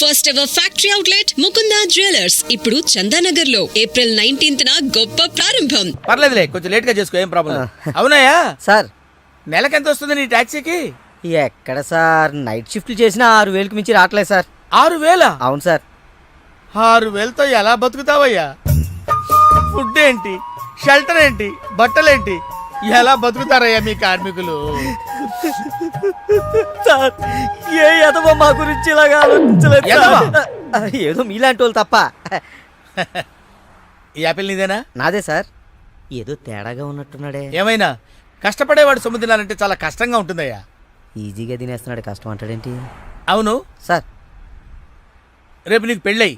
First ever factory outlet Mukunda jewellers ఇప్పుడు చందానగర్ లో April 19th గొప్ప ప్రారంభం. పర్లేదులే, కొంచెం లేట్ గా చేసుకో, ఏం ప్రాబ్లం. అవునయ్యా సార్, నెలకి ఎంత వస్తుంది నీ టాక్సీకి? ఎక్కడ సార్, నైట్ షిఫ్ట్లు చేసినా 6,000కి మించి రావట్లేదు సార్. 6,000? అవును సార్. 6,000తో ఎలా బతుకుతావయ్యా? ఫుడ్ ఏంటి, షెల్టర్ ఏంటి, బట్టలేంటి, ఎలా బతుకుతారయ్యా మీ కార్మికులు? సార్, ఏ ఎదవో మా గురించి ఇలాగా ఆలోచించలేదు సార్. ఏదో మీలాంటి వాళ్ళు తప్ప. ఈ యాపిల్ నీదేనా? నాదే సార్. ఏదో తేడాగా ఉన్నట్టున్నాడే. ఏమైనా కష్టపడేవాడు సొమ్ము తినాలంటే చాలా కష్టంగా ఉంటుందయ్యా. ఈజీగా తినేస్తున్నాడు, కష్టం అంటాడేంటి? అవును సార్, రేపు నీకు పెళ్ళయి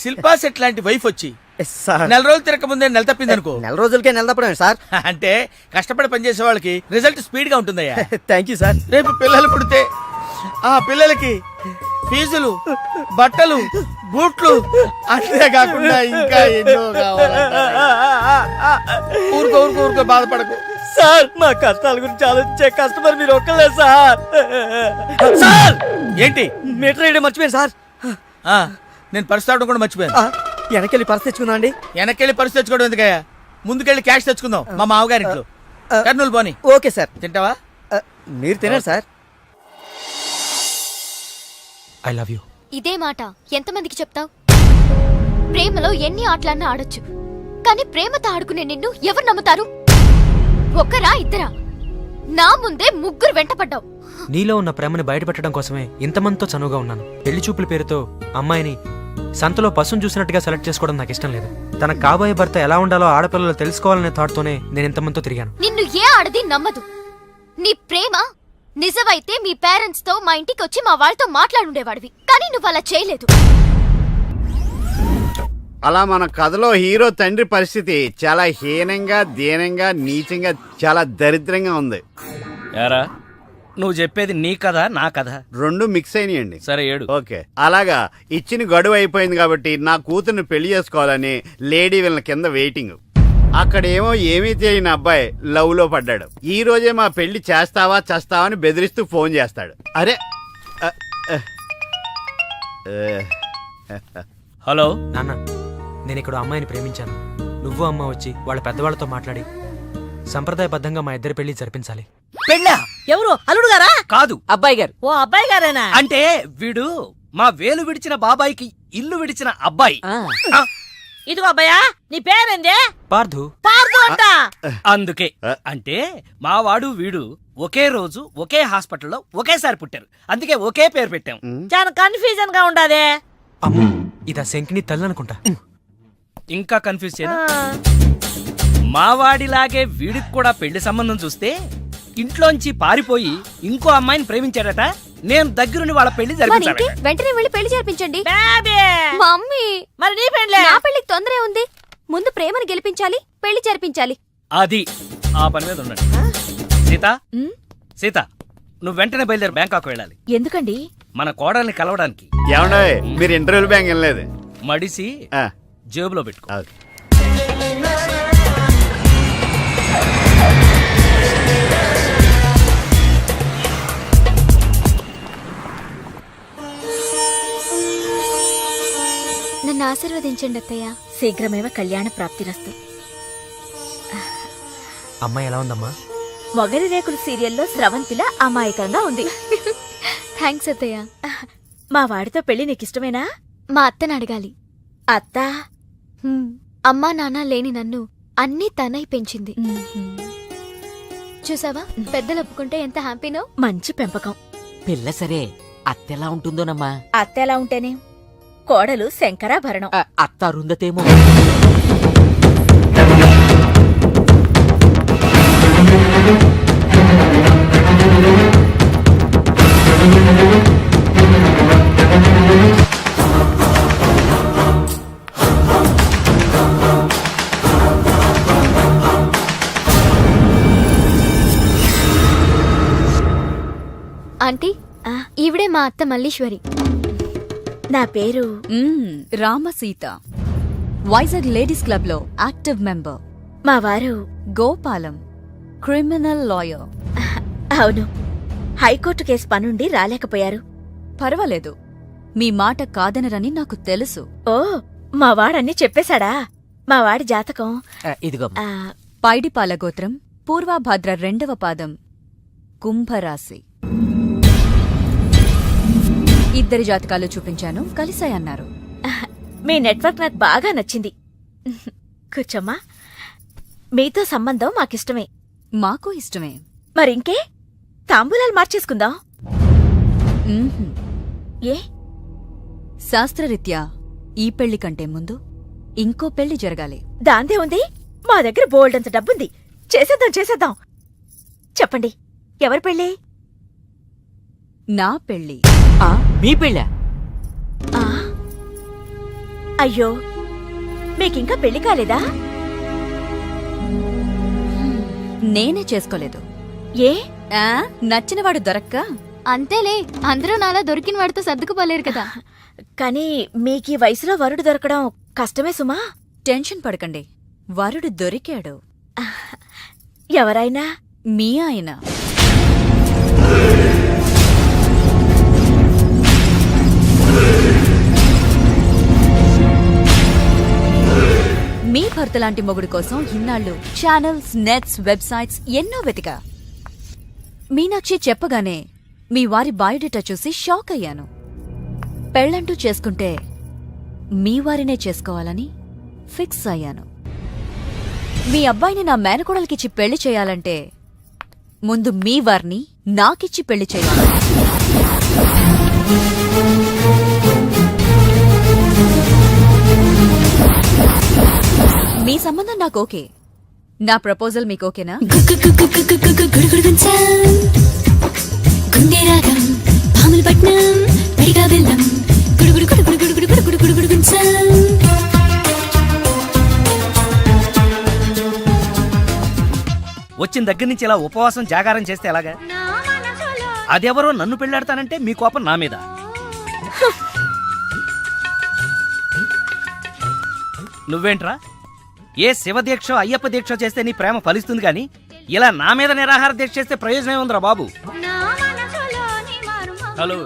శిల్పా సెట్ లాంటి వైఫ్ వచ్చి సార్, 4 రోజులు తిరగక ముందే నెల తప్పింది అనుకో. 4 రోజులకే నెల తప్పడమే సార్. అంటే కష్టపడి పనిచేసే వాళ్ళకి రిజల్ట్ స్పీడ్ గా ఉంటుందయ్యా. Thank you sir. రేపు పిల్లలు పుడితే ఆ పిల్లలకి ఫీజులు, బట్టలు, బూట్లు, అంతేకాకుండా ఇంకా ఎన్నో కావాలంటారు. ఊరుకో బాధపడకు సార్. మా కష్టాల గురించి ఆలోచించే కస్టమర్ మీరు ఒక్కలే సార్. సార్, ఏంటి? మీటర్ వేయడం మర్చిపోయాను సార్. నేను పర్స్ తావడం కూడా మర్చిపోయాను. వెనకెళ్ళి పర్స్ తెచ్చుకుందా అండి? వెనక్కెళ్ళి పర్స్ తెచ్చుకోవడం ఎందుకయ్యా? ముందుకెళ్ళి క్యాష్ తెచ్చుకుందాం. మా మామగారింట్లో కర్నూలు పోని. Okay sir. తింటావా? మీరు తినారు సార్. I love you. ఇదే మాట ఎంతమందికి చెప్తావు? ప్రేమలో ఎన్ని ఆటలన్నా ఆడొచ్చు, కానీ ప్రేమతో ఆడుకునే నిన్ను ఎవరు నమ్ముతారు? ఒక్కరా ఇద్దరా? నా ముందే 3 వెంటపడ్డావు. నీలో ఉన్న ప్రేమని బయటపెట్టడం కోసమే ఇంతమందితో చనువుగా ఉన్నాను. పెళ్లి చూపుల పేరుతో అమ్మాయిని సంతలో పశువును చూసినట్టుగా సెలెక్ట్ చేసుకోవడం నాకు ఇష్టం లేదు. తన కాబోయే భర్త ఎలా ఉండాలో ఆడపిల్లలు తెలుసుకోవాలనే థాట్తోనే నేను ఇంతమందితో తిరిగాను. నిన్ను ఏ ఆడది నమ్మదు. నీ ప్రేమ నిజమైతే మీ పేరెంట్స్ తో మా ఇంటికి వచ్చి మా వాళ్ళతో మాట్లాడుండేవాడివి, కానీ నువ్వు అలా చేయలేదు. అలా మన కథలో హీరో తండ్రి పరిస్థితి చాలా హీనంగా, దీనంగా, నీచంగా, చాలా దరిద్రంగా ఉంది. యారా, నువ్వు చెప్పేది నీ కథ నా కథ? 2 మిక్స్ అయినాయండి. సరే, 7. ఓకే. అలాగా ఇచ్చిన గడువు అయిపోయింది కాబట్టి నా కూతుర్ని పెళ్లి చేసుకోవాలని లేడీ వీళ్ళ కింద వెయిటింగ్. అక్కడేమో ఏమీ తెలియని అబ్బాయి లవ్ లో పడ్డాడు. ఈ రోజే మా పెళ్లి చేస్తావా చేస్తావా అని బెదిరిస్తూ ఫోన్ చేస్తాడు. అరే హలో నాన్న, నేను ఇక్కడ అమ్మాయిని ప్రేమించాను. నువ్వు అమ్మ వచ్చి వాళ్ళ పెద్దవాళ్ళతో మాట్లాడి సంప్రదాయబద్ధంగా మా ఇద్దరి పెళ్లి జరిపించాలి. పెళ్ళా? ఎవరు? అల్లుడు గారా? కాదు, అబ్బాయి గారు. ఓ అబ్బాయి గారేనా? అంటే వీడు మా వేలు విడిచిన బాబాయికి ఇల్లు విడిచిన అబ్బాయి. ఇదిగో అబ్బాయా, నీ పేరేందే? పార్థు. పార్దు అంట. అందుకే అంటే మా వాడు వీడు ఒకే రోజు ఒకే హాస్పిటల్లో ఒకేసారి పుట్టారు, అందుకే ఒకే పేరు పెట్టాం. చాలా కన్ఫ్యూజన్ గా ఉండాదే. అమ్మో, ఇదా శంకిని తల్లి అనుకుంటా. ఇంకా కన్ఫ్యూజ్ చేయను. మా వాడిలాగే వీడికి కూడా పెళ్లి సంబంధం చూస్తే ఇంట్లోంచి పారిపోయి ఇంకో అమ్మాయిని ప్రేమించాడట. నేను దగ్గరుండి వాళ్ళ పెళ్లి జరిపించాలి. వెంటనే వెళ్ళి పెళ్లి జరిపించండి. బేబీ. మమ్మీ, మరి నీ పెళ్ళే? నా పెళ్లికి తొందరే ఉంది. ముందు ప్రేమను గెలిపించాలి, పెళ్లి జరిపించాలి. అది ఆ పని మీద ఉండండి. సీత, నువ్వు వెంటనే బయలుదేరి బ్యాంకాక్ వెళ్ళాలి. ఎందుకండి? మన కోడల్ని కలవడానికి. ఏమన్నా మీరు ఇంటర్వ్యూలు బ్యాంక్ వెళ్ళలేదు? మడిసి జేబులో పెట్టుకో. నన్ను ఆశీర్వదించండి అత్తయ్య. శీఘ్రమేవ కళ్యాణ ప్రాప్తిరస్తు. అమ్మాయి ఎలా ఉందమ్మా? మొగలి రేకులు సీరియల్లో స్రవంతిలా అమాయకంగా ఉంది. థ్యాంక్స్ అత్తయ్య. మా వాడితో పెళ్లి నీకిష్టమేనా? మా అత్తని అడగాలి. అత్త? అమ్మా నాన్న లేని నన్ను అన్నీ తనై పెంచింది. చూసావా, పెద్దలు ఒప్పుకుంటే ఎంత హ్యాపీనో. మంచి పెంపకం. పిల్ల సరే, అత్తెలా ఉంటుందోనమ్మా? అత్త ఎలా ఉంటేనే, కోడలు శంకరాభరణం. అత్త అరుందతేమో. ఆంటీ, ఈవిడే మా అత్త మల్లీశ్వరి. నా పేరు రామసీత. వైజాగ్ లేడీస్ క్లబ్ లో యాక్టివ్ మెంబర్. మా వారు గోపాలం, క్రిమినల్ లాయర్. అవును, హైకోర్టు కేసు పనుండి రాలేకపోయారు. పర్వాలేదు, మీ మాట కాదనరని నాకు తెలుసు. ఓ మా వాడన్నీ చెప్పేశాడా? మా వాడి జాతకం ఇదిగో ఆ, పైడిపాల గోత్రం, పూర్వాభాద్ర 2వ పాదం, కుంభరాశి. ఇద్దరి జాతకాలు చూపించాను, కలిసాయన్నారు. మీ నెట్వర్క్ నాకు బాగా నచ్చింది. కూర్చోమ్మా. మీతో సంబంధం మాకిష్టమే. మాకు ఇష్టమే. మరింకే తాంబూలాలు మార్చేసుకుందాం. మ్మ్హ్మ్. ఏ శాస్త్రరీత్యా ఈ పెళ్లి కంటే ముందు ఇంకో పెళ్లి జరగాలి. దాందే ఉంది. మా దగ్గర బోల్డంత డబ్బుంది. చేసేద్దాం. చెప్పండి, ఎవరి పెళ్ళి? నా పెళ్లి. మీ పెళ్ళా? ఆ, అయ్యో, మీకింకా పెళ్లి కాలేదా? నేనే చేసుకోలేదు. ఏ నచ్చినవాడు దొరక్క. అంతేలే, అందరూ నాలా దొరికిన వాడితో సర్దుకుపోలేరు కదా. కానీ మీకీ వయసులో వరుడు దొరకడం కష్టమే సుమా. టెన్షన్ పడకండి, వరుడు దొరికాడు. ఎవరైనా? మీ ఆయన. మీ భర్త లాంటి మొగుడు కోసం ఇన్నాళ్ళు ఛానల్స్, నెట్స్, వెబ్సైట్స్ ఎన్నో వెతికా. మీనాక్షి చెప్పగానే మీ వారి బయోడేటా చూసి షాక్ అయ్యాను. పెళ్ళంటూ చేసుకుంటే మీ వారినే చేసుకోవాలని ఫిక్స్ అయ్యాను. మీ అబ్బాయిని నా మేనకోడలికిచ్చి పెళ్లి చేయాలంటే ముందు మీ వారిని నాకిచ్చి పెళ్లి చేయాలి. మీ సంబంధం నాకు ఓకే. నా ప్రపోజల్ మీకు ఓకేనా? వచ్చిన దగ్గర నుంచి ఇలా ఉపవాసం జాగారం చేస్తే ఎలాగా? అదెవరో నన్ను పెళ్ళాడతానంటే మీ కోపం నా మీద. నువ్వేంట్రా, ఏ శివదీక్ష అయ్యప్ప దీక్ష చేస్తే నీ ప్రేమ ఫలిస్తుంది గాని ఇలా నా మీద నిరాహార దీక్ష చేస్తే ప్రయోజనం ఏముందిరా బాబు? హలో,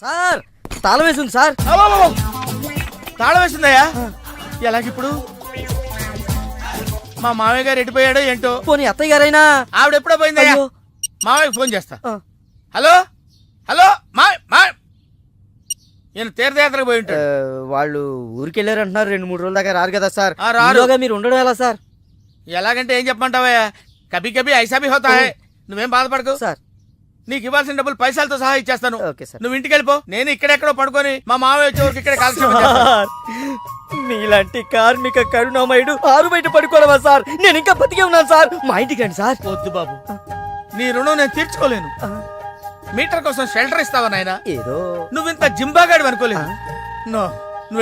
సార్ తాళం వేసింది సార్. తాళం వేసిందయ్యా? ఎలాగిప్పుడు? మా మామయ్య గారు ఎటుపోయాడో ఏంటో. పోనీ అత్తయ్య గారైనా? ఆవిడ ఎప్పుడో పోయిందయ్యా. అయ్యో. మామయ్య ఫోన్ చేస్తా. ఆ. హలో హలో ఈయన తీర్థయాత్రకు పోయి ఉంటాడు. వాళ్ళు ఊరికెళ్ళారు అంటున్నారు. 2-3 రోజుల దాకా రారు కదా సార్. రారు. ఈలోగా మీరు ఉండడం ఎలా సార్? ఎలాగంటే ఏం చెప్పమంటావయ్యా? కభీ కభీ ఐసా భీ హోతా హై. నువ్వేం బాధపడకు సార్ నీకు ఇవ్వాల్సిన డబ్బులు పైసలతో సహా ఇచ్చేస్తాను. Okay sir. నువ్వు ఇంటికి వెళ్ళిపో. నేను ఇక్కడెక్కడో పడుకొని మా మామయ్య వచ్చే వరకు ఇక్కడ కాల్సి సార్, మీలాంటి కార్మిక కరుణామయుడు ఆరు బయట పడుకోవడమా సార్? నేను ఇంకా బతికే ఉన్నాను సార్. మా ఇంటికి రండి సార్. వద్దు బాబు, నీ రుణం నేను తీర్చుకోలేను. మీటర్ కోసం షెల్టర్ ఇస్తావా నాయనా? ఏదో నువ్వింత జింబాగాడు అనుకోలేదు. నో, నువ్వు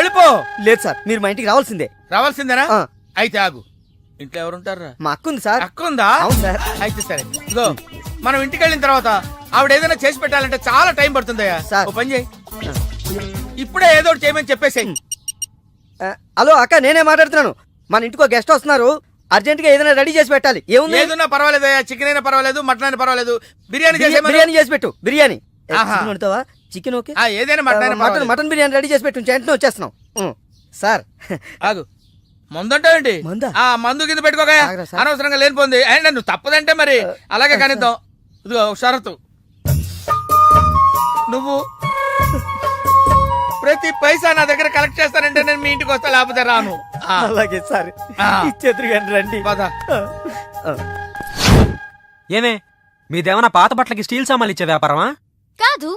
వెళ్ళిపో. లేదు సార్, మీరు మా ఇంటికి రావాల్సిందే. రావాల్సిందేనా? ఆ. అయితే ఆగు. ఇంట్లో ఎవరుంటారా? మా అక్క ఉంది సార్. అక్క ఉందా? అవును సార్. అయితే సరే, ఇగో మనం ఇంటికి వెళ్ళిన తర్వాత ఆవిడ ఏదైనా చేసి పెట్టాలంటే చాలా టైం పడుతుందయ్యా. సార్. ఓ పని చేయి, ఇప్పుడే ఏదో ఒకటి చేయమని చెప్పేసేయ్. హలో అక్క, నేనే మాట్లాడుతున్నాను. మన ఇంటికి ఒక గెస్ట్ వస్తున్నారు. అర్జెంట్ గా ఏదైనా రెడీ చేసి పెట్టాలి. ఏముంది? ఏదన్నా పర్వాలేదయ్యా. చికెన్ అయినా పర్వాలేదు, మటన్ అయినా పర్వాలేదు. బిర్యానీ బిర్యానీ చేసి పెట్టు. బిర్యానీ ఆహా. చికెన్ వండుతావా? Chicken okay. ఏదైనా మటన్ అయినా మటన్ పర్వాలేదు. మటన్ బిర్యానీ రెడీ చేసి పెట్టు. వెంటనే వచ్చేస్తున్నాం. సార్ ఆగు, మందంటావేంటి? మందా? ఆ మందు కింద పెట్టుకోగా. ఆగరా సార్. అనవసరంగా లేనిపోంది. అండ్ నువ్వు తప్పదంటే మరి అలాగే కానిద్దాం. ఇదిగో ఒక షరతు, నువ్వు ప్రతి పైసా నా దగ్గర కలెక్ట్ చేస్తానంటే నేను మీ ఇంటికి వస్తా, లేకపోతే రాను. అలాగే సార్, ఆ. ఇచ్చేద్దరు కానీ రండి. పద. ఏమే, మీదేమన్నా పాత బట్టలకి స్టీల్ సామాన్లు ఇచ్చే వ్యాపారమా? కాదు,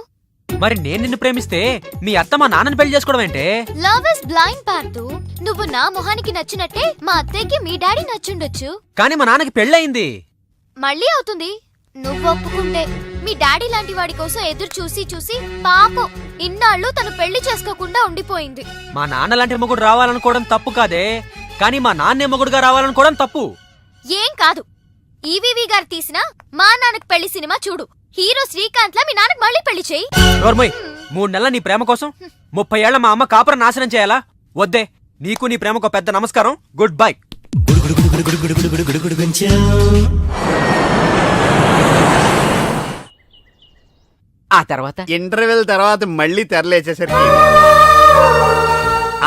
మరి నేను నిన్ను ప్రేమిస్తే మీ అత్త మా నాన్నని పెళ్లి చేసుకోవడం ఏంటే? లవ్ ఇస్ బ్లైండ్ పార్దు. నువ్వు నా మొహానికి నచ్చినట్టే మా అత్తయ్యకి మీ డాడీ నచ్చుండొచ్చు. కానీ మా నాన్నకి పెళ్ళయింది. మళ్ళీ అవుతుంది నువ్వు ఒప్పుకుంటే. మీ డాడీ లాంటి వాడి కోసం ఎదురు చూసి చూసి పాపం ఇన్నాళ్ళు తను పెళ్లి చేసుకోకుండా ఉండిపోయింది. మా నాన్న లాంటి మొగుడు రావాలనుకోవడం తప్పు కాదే, కానీ మా నాన్నే మొగుడుగా రావాలనుకోవడం తప్పు. ఏం కాదు, ఈవీవి గారు తీసిన మా నాన్నకు పెళ్లి సినిమా చూడు. హీరో శ్రీకాంత్ లా మీ నాన్నకి మళ్ళీ పెళ్లి చేయి. నోర్మయ్, 3 నెలల నీ ప్రేమ కోసం 30 ఏళ్ల మా అమ్మ కాపురం నాశనం చేయాలా? వద్దే, నీకు నీ ప్రేమకు పెద్ద నమస్కారం. Good bye. ఆ తర్వాత ఇంటర్వెల్ తర్వాత మళ్ళీ తెరలేచేసరికి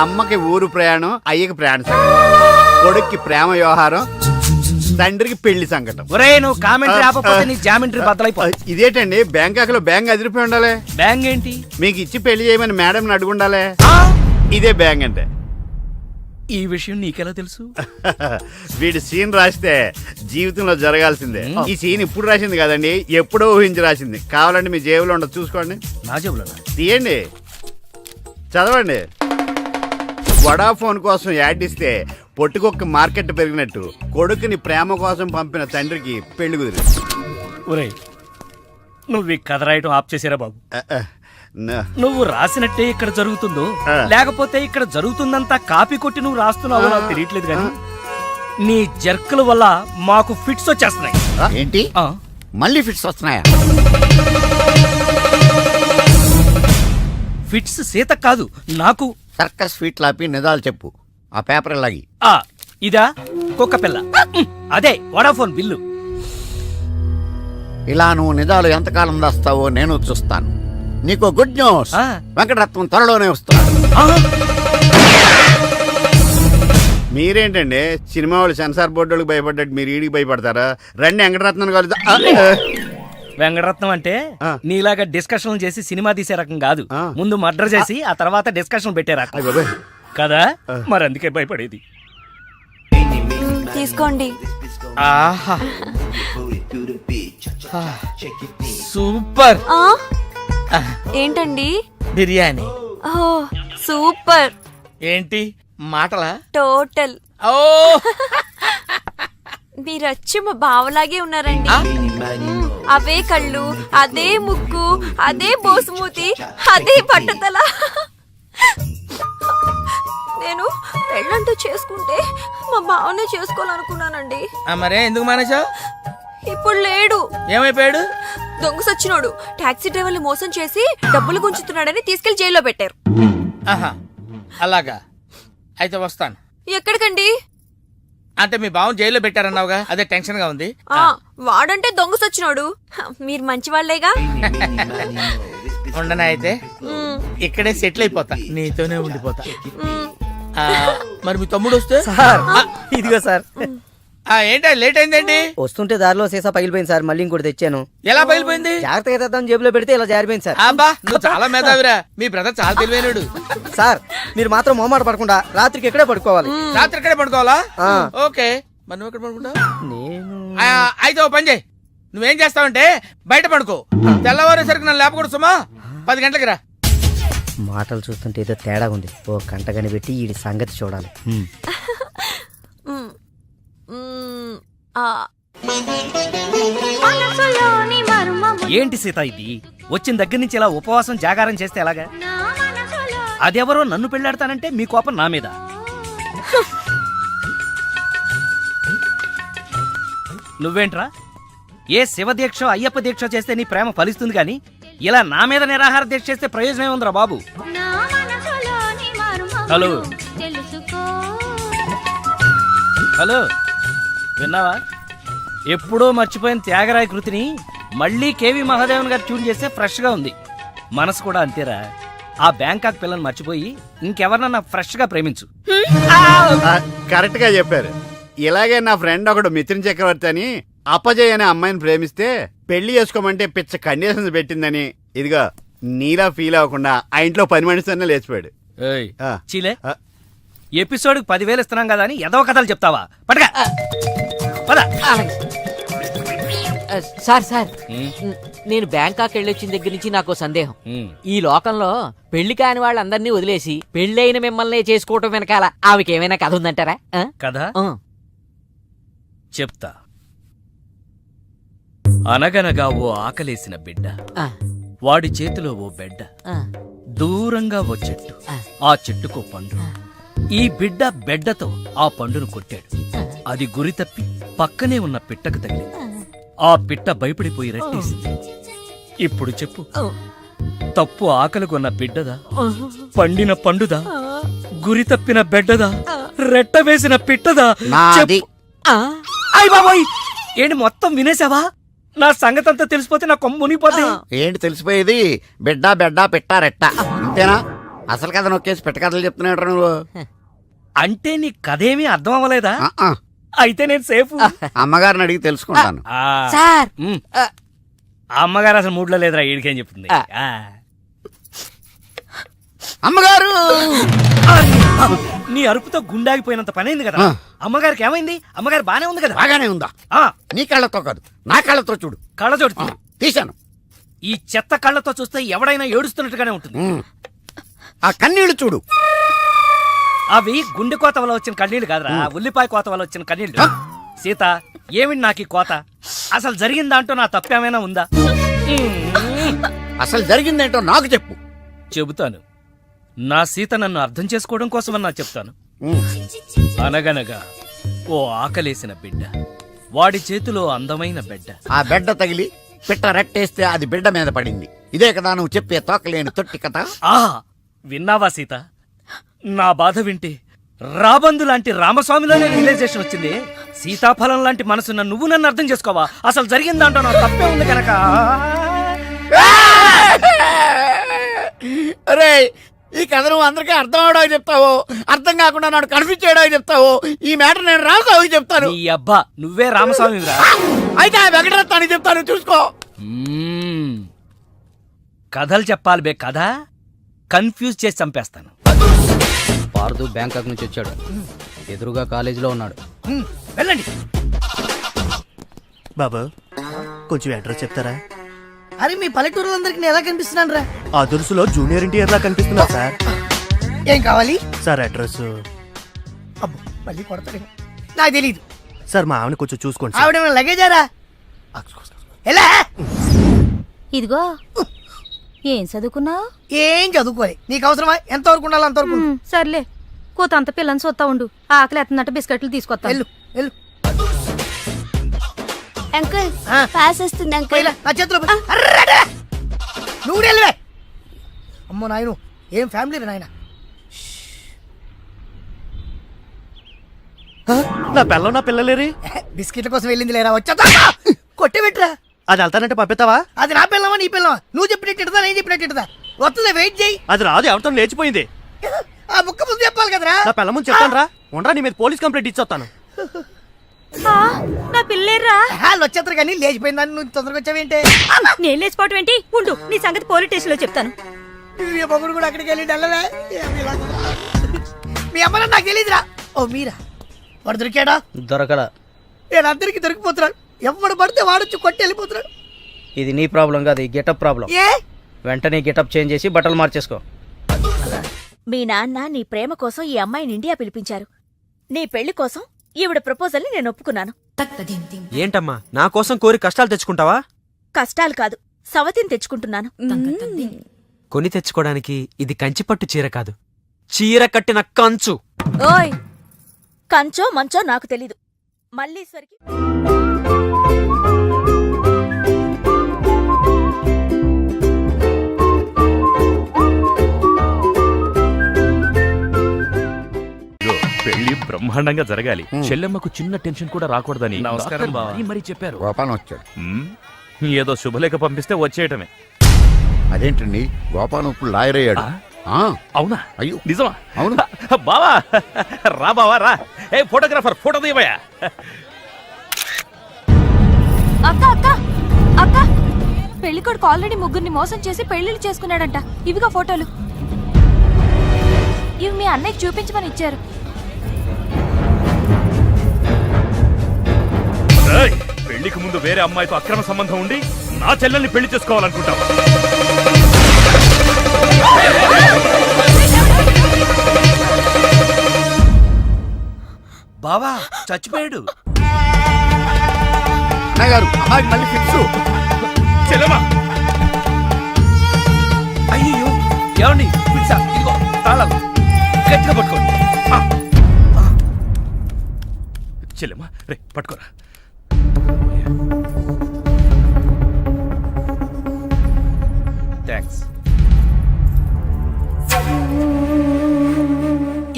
అమ్మకి ఊరు ప్రయాణం, అయ్యకి ప్రయాణ సంకటం, కొడుక్కి ప్రేమ వ్యవహారం, తండ్రికి పెళ్లి సంకటం. ఒరే నువ్వు కామెంటరీ ఆపకపోతే నీ జామెంట్రీ బద్దలైపో. ఇదేంటండి, బ్యాంకాక్ లో బ్యాంక్ అదిరిపోయి ఉండాలి. బ్యాంగ్ ఏంటి? మీకు ఇచ్చి పెళ్లి చేయమని మేడం అడుగుండాలి. ఇదే బ్యాంక్ అంటే. ఈ విషయం నీకెలా తెలుసు? వీడి సీన్ రాస్తే జీవితంలో జరగాల్సిందే. ఈ సీన్ ఇప్పుడు రాసింది కదండి, ఎప్పుడో ఊహించి రాసింది. కావాలంటే మీ జేబులో ఉండదు, చూసుకోండి. నా జేబులో తీయండి, చదవండి. వడాఫోన్ కోసం యాడ్ ఇస్తే పొట్టుకొక్క మార్కెట్ పెరిగినట్టు కొడుకుని ప్రేమ కోసం పంపిన తండ్రికి పెళ్లి కుదిరింది. ఒరే నువ్వు ఈ కథ రాయటం ఆప్ చేసారా బాబు? నువ్వు రాసినట్టే ఇక్కడ జరుగుతుందో లేకపోతే ఇక్కడ జరుగుతుందంతా కాపీ కొట్టి నువ్వు రాస్తున్నావో నాకు తెలియట్లేదు కానీ నీ జర్కుల వల్ల మాకు ఫిట్స్ వచ్చేస్తున్నాయి. ఏంటి మళ్ళీ ఫిట్స్ వస్తున్నాయా? ఫిట్స్ సీత కాదు నాకు. సర్కస్ ఫీట్ లాపి నిజాలు చెప్పు. ఆ పేపర్ లాగి. ఇదా కుక్క పిల్ల, అదే వడాఫోన్ బిల్లు. ఇలా నువ్వు నిజాలు ఎంతకాలం దాస్తావో నేను చూస్తాను. నీకు గుడ్ న్యూస్, వెంకటరత్నం త్వరలోనే వస్తున్నాడు. మీరేంటండి సినిమా వాళ్ళు సెన్సార్ బోర్డు వాళ్ళకి భయపడ్డట్టు మీరు ఈడికి భయపడతారా? రండి వెంకటరత్నం కలుద్దాం. వెంకటరత్నం అంటే నీలాగా డిస్కషన్ చేసి సినిమా తీసే రకం కాదు. ముందు మర్డర్ చేసి ఆ తర్వాత డిస్కషన్ పెట్టే రకం కదా, మరి అందుకే భయపడేది. తీసుకోండి. ఆహా సూపర్. ఏంటండి? బిర్యానీ. సూపర్. ఏంటి మాటలా? టోటల్. ఓ మీరచ్చి మా బావలాగే ఉన్నారండి. అవే కళ్ళు, అదే ముక్కు, అదే బోసుమూతి, అదే పట్టుదల. నేను పెళ్ళంటూ చేసుకుంటే మా బావనే చేసుకోవాలనుకున్నానండి. మరే ఎందుకు మానేశావు? ఇప్పుడు లేడు. ఏమైపోయాడు? దొంగ సచ్చినోడు టాక్సీ డ్రైవర్ని మోసం చేసి డబ్బులు గుంచుతున్నాడని తీసుకెళ్లి జైల్లో పెట్టారు. ఆహా అలాగా, అయితే వస్తాను. ఎక్కడికండి? అంటే మీ బావం జైల్లో పెట్టారన్నావుగా, అదే టెన్షన్ గా ఉంది. వాడంటే దొంగ సచ్చినోడు, మీరు మంచి వాళ్లేగా. ఉండనా అయితే ఇక్కడే సెటిల్ అయిపోతా, నీతోనే ఉండిపోతా. మరి మీ తమ్ముడు వస్తే? ఇదిగో సార్. ఏంటో లేట్ అయిందేంటి? వస్తుంటే దారిలో సీసా పగిలిపోయింది సార్, మళ్ళీ ఇంకోటి తెచ్చాను. ఎలా పగిలిపోయింది? జాగ్రత్తగా తెద్దాం జేబులో పెడితే ఇలా జారిపోయింది సార్. అబ్బా నువ్వు చాలా మేధావిరా, మీ బ్రదర్ చాలా తెలివైనడు. సార్ మీరు మాత్రం మొహమాట పడకుండా రాత్రికి ఎక్కడే పడుకోవాలి. రాత్రి ఎక్కడే పడుకోవాలా? ఓకే, మరి నువ్వు ఎక్కడ పడుకుంటావు? అయితే ఓ పని చేయి, నువ్వేం చేస్తావంటే బయట పడుకో, తెల్లవారేసరికి నన్ను లేపకూడదు సుమా. 10 గంటలకి రా. మాటలు చూస్తుంటే ఏదో తేడా ఉంది. ఓ గంట కనిపెట్టి ఈ సంగతి చూడాలి. ఏంటి సీత ఇది? వచ్చిన దగ్గర నుంచి ఇలా ఉపవాసం జాగారం చేస్తే ఎలాగా? అదెవరో నన్ను పెళ్ళాడతానంటే మీ కోపం నా మీద. నువ్వేంట్రా ఏ శివ దీక్ష అయ్యప్ప దీక్ష చేస్తే నీ ప్రేమ ఫలిస్తుంది కానీ ఇలా నా మీద నిరాహార దీక్ష చేస్తే ప్రయోజనం ఉందిరా బాబు. హలో హలో, విన్నావా? ఎప్పుడో మర్చిపోయిన త్యాగరాయ కృతిని మళ్ళీ కేవి మహాదేవన్ గారు ట్యూన్ చేస్తే ఫ్రెష్ గా ఉంది. మనసు కూడా అంతేరా. ఆ బ్యాంకాక్ పిల్లని మర్చిపోయి ఇంకెవరన్నా ఫ్రెష్ గా ప్రేమించు. కరెక్ట్ గా చెప్పారు. ఇలాగే నా ఫ్రెండ్ ఒకడు మిథున్ చక్రవర్తి అని అపజయ్ అనే అమ్మాయిని ప్రేమిస్తే పెళ్లి చేసుకోమంటే పిచ్చ కండిషన్స్ పెట్టిందని ఇదిగా నీలా ఫీల్ అవ్వకుండా ఆ ఇంట్లో 10 మనిషితోనే లేచిపోయాడు. చీలే, ఎపిసోడ్ 10,000 ఇస్తున్నాం కదా అని ఎదవ కథలు చెప్తావా? పడగా సార్ సార్ నేను బ్యాంకాక్ వెళ్ళొచ్చిన దగ్గర నుంచి నాకు సందేహం. ఈ లోకంలో పెళ్లి కాని వాళ్ళందరినీ వదిలేసి పెళ్ళైన మిమ్మల్ని చేసుకోవటం వెనకాల ఆమెకేమైనా కథ ఉందంటారా? కదా చెప్తా. అనగనగా ఓ ఆకలేసిన బిడ్డ, వాడి చేతిలో ఓ బెడ్డ, దూరంగా ఓ చెట్టు, ఆ చెట్టుకో పండు. ఈ బిడ్డ బెడ్డతో ఆ పండును కొట్టాడు. అది గురి తప్పి పక్కనే ఉన్న పిట్టకు తగిలింది. ఆ పిట్ట భయపడిపోయి రట్టేసింది. ఇప్పుడు చెప్పు, తప్పు ఆకలి కొన్న బిడ్డదా, పండిన పండుదా, గురి తప్పిన బెడ్డదా, రెట్ట వేసిన పిట్టదా? నాది. అయ్ బాబాయ్, ఏంటి మొత్తం వినేసావా? నా సంగతంతా తెలిసిపోతే నా కొమ్ము మునిగిపోతే. ఏంటి తెలిసిపోయేది? బిడ్డ బెడ్డ పెట్ట రెట్ట అంతేనా? అసలు కథ నొక్కేసి పెట్ట కథలు చెప్తున్నాడు నువ్వు. అంటే నీ కథేమీ అర్థం అవ్వలేదా? ఆ, అయితే నేను సేఫ్. అమ్మగారిని అడిగి తెలుసుకుంటాను. సార్ ఆ అమ్మగారు అసలు మూడ్లో లేదురా, ఈడికేం చెప్తుంది. ఆ. అమ్మగారు నీ అరుపుతో గుండాగిపోయినంత పనైంది కదా. అమ్మగారికి ఏమైంది? అమ్మగారు బానే ఉంది కదా? బాగానే ఉందా? ఆ నీ కళ్ళతో కాదు, నా కళ్ళతో చూడు. కళ్ళజోడు తీశాను. ఈ చెత్త కళ్ళతో చూస్తే ఎవడైనా ఏడుస్తున్నట్టుగానే ఉంటుంది. ఆ కన్నీళ్లు చూడు. అవి గుండె కోత వల్ల వచ్చిన కన్నీళ్లు కాదురా, ఉల్లిపాయ కోత వల్ల వచ్చిన కన్నీళ్లు. సీత, ఏమిటి నాకు ఈ కోత? అసలు జరిగిన దాంట్లో నా తప్పేమైనా ఉందా? అసలు జరిగిందేంటో నాకు చెప్పు. చెబుతాను. నా సీత నన్ను అర్థం చేసుకోవడం కోసమన్నా చెప్తాను. అనగనగా ఓ ఆకలేసిన బిడ్డ, వాడి చేతిలో అందమైన బిడ్డ. ఆ బిడ్డ తగిలి పిట్ట రెట్టేస్తే అది బిడ్డ మీద పడింది. ఇదే కదా నువ్వు చెప్పే తోకలేని తొట్టి కథ? ఆ విన్నావా సీత? నా బాధ వింటే రాబందు లాంటి రామస్వామిలోనే రియలైజేషన్ వచ్చింది. సీతాఫలం లాంటి మనసున్న నువ్వు నన్ను అర్థం చేసుకోవా? అసలు జరిగిన దాంట్లో నా తప్పే ఉంది కనుక. అరే, ఈ కథ నువ్వు అందరికీ అర్థం అవడానికి చెప్తావు, అర్థం కాకుండా నాడు కన్ఫ్యూజ్ చేయడానికి చెప్తావు. ఈ మ్యాటర్ నేను రామస్వామికి చెప్తాను. నీ అబ్బా, నువ్వే రామస్వామిరా. అయితే ఆ వెంకటరత్నానికి చెప్తాను, చూసుకో. కథలు చెప్పాలి బే, కథ కన్ఫ్యూజ్ చేసి చంపేస్తాను. పార్దు బ్యాంకాక్ నుంచి వచ్చాడు, ఎదురుగా కాలేజీలో ఉన్నాడు. వెళ్ళండి. బాబు, కొంచెం అడ్రస్ చెప్తారా? అరే, మీ పల్లెటూరులందరికీ నేను ఎలా కనిపిస్తున్నాను రా? ఆ దురుసులో జూనియర్ ఎన్టీఆర్ లా కనిపిస్తున్నా సార్. ఏం కావాలి సార్ అడ్రస్? అబ్బో, మళ్ళీ కొడతాడు. నాకు తెలీదు సార్, మా ఆవిడ కొంచెం చూసుకోండి. ఆవిడ లగేజారా? ఎలా? ఇదిగో, ఏం చదువుకున్నావు? ఏం చదువుకోలే. నీకు అవసరమా? ఎంతవరకు ఉండాలి అంతవరకు. సర్లే, కూతంత పిల్లని చూస్తా ఉండు. ఆకలి ఎత్తున్నట్టు బిస్కెట్లు తీసుకొస్తా. వెళ్ళు వెళ్ళు. అంకుల్, ఆ. పాస్ వస్తుంది అంకుల్. పోయిలా, నా చేతిలో పెట్టి. అర్రడా! నువ్వు కూడా వెళ్ళవే. అమ్మో నాయను, ఏం ఫ్యామిలీ రా నాయన. నా పిల్ల, నా పిల్లలేరి? బిస్కెట్ల కోసం వెళ్ళింది లేరా? వచ్చా కొట్టే పెట్టరా. అది వెళ్తానంటే పంపిస్తావా? అది నా పిల్లమా నీ పిల్లమా? నువ్వు చెప్పినట్టు నేను చెప్పినట్టు వస్తుందా? వెయిట్ చేయి. అది రాదు, ఎవరితో లేచిపోయింది. ఆ బుక్క ముందు చెప్పాలి కదరా. నా పిల్ల ముందు చెప్తాను రా. ఉండరా, నీ మీద పోలీస్ కంప్లైంట్ ఇచ్చొస్తాను. నా పిల్లేర్రా. వాళ్ళు వచ్చేస్తారు కానీ లేచిపోయిందని నువ్వు తొందరగా వచ్చావేంటే? నేను లేచిపోవటం ఏంటి? ఉండు, నీ సంగతి పోలీస్ స్టేషన్ లో చెప్తాను. మీ మొగుడు కూడా అక్కడికి వెళ్ళి వెళ్ళలే. మీ అమ్మ నాకు తెలియదురా. ఓ మీరా? వాడు దొరికాడా? దొరకలా. నేను అందరికి దొరికిపోతున్నాడు. ఎవడు పడితే వాడొచ్చి కొట్టి వెళ్ళిపోతున్నాడు. ఇది నీ ప్రాబ్లం కాదు, ఈ గెటప్ ప్రాబ్లం. ఏ వెంటనే గెటప్ చేంజ్ చేసి బట్టలు మార్చేసుకో. మీ నాన్న నీ ప్రేమ కోసం ఈ అమ్మాయిని ఇండియా పిలిపించారు. నీ పెళ్లి కోసం ఈవిడ ప్రపోజల్ని నేను ఒప్పుకున్నాను. ఏంటమ్మా, నా కోసం కోరి కష్టాలు తెచ్చుకుంటావా? కష్టాలు కాదు, సవతిని తెచ్చుకుంటున్నాను. కొని తెచ్చుకోవడానికి ఇది కంచిపట్టు చీర కాదు, చీర కట్టిన కంచు. ఓయ్, కంచో మంచో నాకు తెలీదు. మల్లీశ్వరికి పెళ్లి బ్రహ్మాండంగా జరగాలి. చెల్లెమ్మకు చిన్న టెన్షన్ కూడా రాకూడదని నమస్కారం బావ. మరి చెప్పారు. గోపాలం వచ్చాడు. ఏదో శుభలేఖ పంపిస్తే వచ్చేయటమే. అదేంటండి, గోపాలం ఇప్పుడు లాయర్ అయ్యాడు. అవునా? అయ్యో, నిజమా? అవును. బావా రా, బావా రా. ఏ ఫోటోగ్రాఫర్, ఫోటో తీయబోయా. అక్క అక్క అక్క, పెళ్లికొడుకు ఆల్రెడీ ముగ్గురిని మోసం చేసి పెళ్లిళ్ళు చేసుకున్నాడంట. ఇవిగా ఫోటోలు. ఇవి మీ అన్నయ్యకి చూపించమని ఇచ్చారు. పెళ్లికి ముందు వేరే అమ్మాయితో అక్రమ సంబంధం ఉండి నా చెల్లెల్ని పెళ్లి చేసుకోవాలనుకుంటావా? బావా చచ్చిపోయాడు. అన్నగారు, అమ్మాయికి మళ్ళీ ఫిక్స్. చెల్లెమ్మా, అయ్యో, ఏమండి? పిచ్చా, ఇదిగో తాళాలు గట్టిగా పట్టుకోండి. చెల్లెమ్మా, రే పట్టుకోరా. థ్యాంక్స్.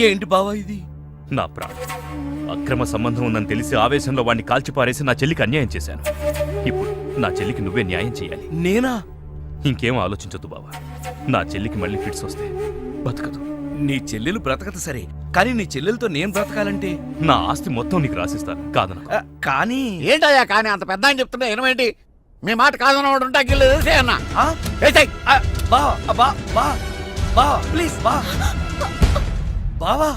ఏంటి బావా ఇది? నా ప్రాణం అక్రమ సంబంధం ఉందని తెలిసి ఆవేశంలో వాడిని కాల్చిపారేసి నా చెల్లికి అన్యాయం చేశాను. ఇప్పుడు నా చెల్లికి నువ్వే న్యాయం చేయాలి. నేనా? ఇంకేం ఆలోచించొద్దు బావా. నా చెల్లికి మళ్ళీ ఫిట్స్ వస్తే బతకదు. నీ చెల్లెలు బ్రతకదు సరే, కానీ నీ చెల్లెలతో నేను బ్రతకాలంటే నా ఆస్తి మొత్తం నీకు రాసిస్తాను. కాదన కానీ ఏంటయ్యా కానీ అంత పెద్ద అని చెప్తున్నా ఏమేంటి? మీ మాట కాదన్నవాడు ఉంటా గిల్లు అన్న బా ప్లీజ్ బా బావా.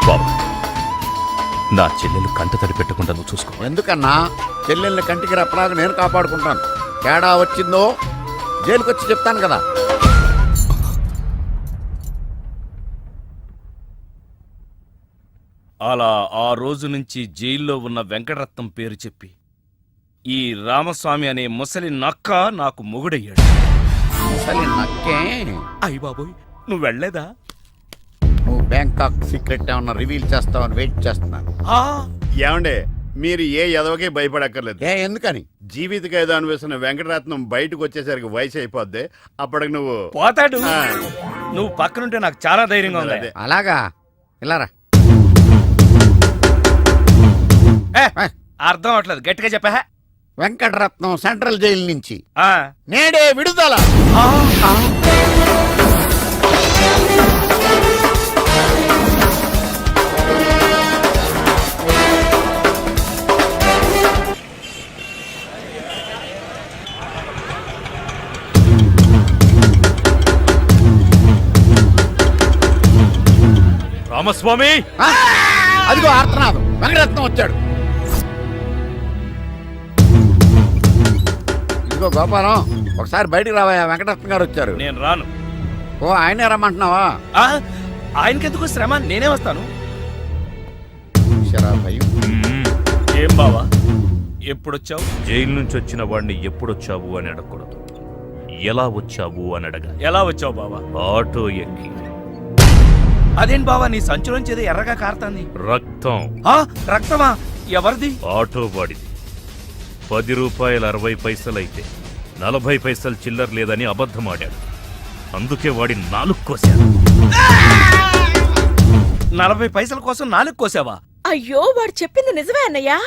బావా, నా చెల్లెలు కంట తడి పెట్టకుండా నువ్వు చూసుకో. ఎందుకన్నా చెల్లెల్ని కంటికి రెప్పలాగా నేను కాపాడుకుంటాను. తేడా వచ్చిందో జైలుకి వచ్చి చెప్తాను కదా. అలా ఆ రోజు నుంచి జైల్లో ఉన్న వెంకటరత్నం పేరు చెప్పి ఈ రామస్వామి అనే ముసలి నక్క నాకు మొగుడయ్యాడు. అసలు నక్కే అయ్య బాబోయ్, నువ్వు వెళ్ళలేదా? నువ్వు బ్యాంకాక్ సీక్రెట్ ఏమన్నా రివీల్ చేస్తావని వెయిట్ చేస్తున్నాను. ఏమండే, మీరు ఏ ఎదవకే భయపడక్కర్లేదు. ఎందుకని? జీవిత ఖైదు అనిపిస్తున్న వెంకటరత్నం బయటకు వచ్చేసరికి వయసు అయిపోద్ది. అప్పటికి నువ్వు పోతాడు. నువ్వు పక్కనుంటే నాకు చాలా ధైర్యంగా ఉంది. అలాగా ఇలారా. అర్థం అవట్లేదు, గట్టిగా చెప్పా. వెంకటరత్నం సెంట్రల్ జైలు నుంచి నేడే విడుదల. రామస్వామి, అదిగో ఆర్తనాథం, వెంకటరత్నం వచ్చాడు. ఇదిగో గోపాలం, ఒకసారి బయటికి రావా, వెంకటరత్నం గారు వచ్చారు. నేను రాను. ఓ ఆయనే రమ్మంటున్నావా? ఆయనకెందుకు శ్రమ, నేనే వస్తాను. శరాభయం. ఏం బావా, ఎప్పుడొచ్చావు? జైలు నుంచి వచ్చిన వాడిని ఎప్పుడొచ్చావు అని అడగకూడదు, ఎలా వచ్చావు అని అడగాలి. ఎలా వచ్చావు బావా? ఆటో ఎక్కి. అదేం బావా, నీ సంచులోంచి ఏదో ఎర్రగా కారుతాంది. రక్తం. రక్తమా? ఎవరిది? ఆటో వాడిది. 10 రూపాయలు 60 పైసలైతే 40 పైసలు చిల్లర లేదని అబద్ధమాడాడు. అందుకే వాడి 4 కోశాను. 40 పైసల కోసం 4 కోసావా? అయ్యో వాడు చెప్పింది నిజమే అన్నయ్యా.